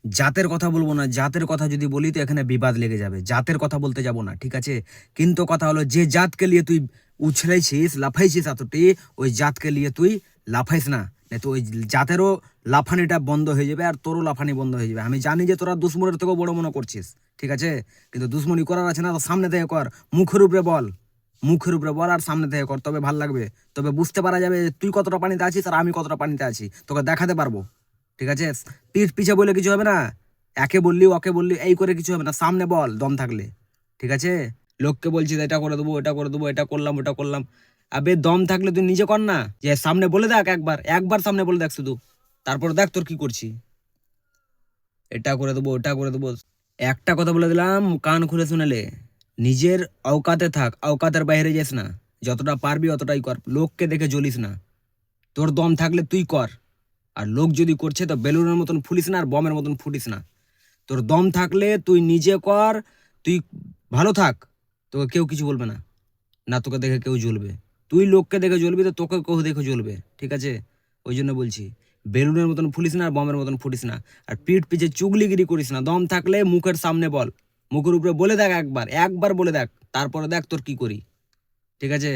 জাতের কথা বলবো না, জাতের কথা যদি বলি তো এখানে বিবাদ লেগে যাবে, জাতের কথা বলতে যাব না, ঠিক আছে? কিন্তু কথা হলো যে জাতকে নিয়ে তুই উছলেছিস লাফাইছিস এতটি, ওই জাতকে নিয়ে তুই লাফাইস না, না তো ওই জাতেরও লাফানিটা বন্ধ হয়ে যাবে আর তোরও লাফানি বন্ধ হয়ে যাবে। আমি জানি যে তোরা দুশ্মনের থেকেও বড় মনে করছিস, ঠিক আছে? কিন্তু দুশ্মনী করার আছে না তো সামনে থেকে কর, মুখের উপরে বল, মুখের উপরে বল আর সামনে থেকে কর, তবে ভাল লাগবে। তবে বুঝতে পারা যাবে তুই কতটা পানিতে আছিস আর আমি কতটা পানিতে আছি, তোকে দেখাতে পারবো, ঠিক আছে? পিঠ পিছে বলে কিছু হবে না, একে বললি ওকে বললি এই করে কিছু হবে না, সামনে বল দম থাকলে, ঠিক আছে? লোককে বলছিস এটা করে দেবো এটা করে দেবো, এটা করলাম ওটা করলাম, আবে দম থাকলে তুই নিজে কর না, যে সামনে বলে দেখ, একবার একবার সামনে বলে দেখ শুধু, তারপর দেখ তোর কি করছি, এটা করে দেবো ওটা করে দেবো। একটা কথা বলে দিলাম, কান খুলে শুনেলে, নিজের অওকাতে থাক, অওকাতের বাইরে যাস না, যতটা পারবি অতটাই কর, লোককে দেখে জ্বলিস না, তোর দম থাকলে তুই কর, আর লোক যদি করছে তো বেলুনের মতন ফুলিস না আর বমের মতন ফুটিস না, তোর দম থাকলে তুই নিজে কর, তুই ভালো থাক, তোকে কেউ কিছু বলবে না, না তোকে দেখে কেউ জ্বলবে, তুই লোককে দেখে জ্বলবি তো তোকে কেউ দেখে জ্বলবে, ঠিক আছে? ওই জন্য বলছি, বেলুনের মতন ফুলিস না আর বমের মতন ফুটিস না, আর পিঠ পিছে চুগলিগিরি করিস না, দম থাকলে মুখের সামনে বল, মুখের উপরে বলে দেখ, একবার একবার বলে দেখ, তারপরে দেখ তোর কি করি, ঠিক আছে?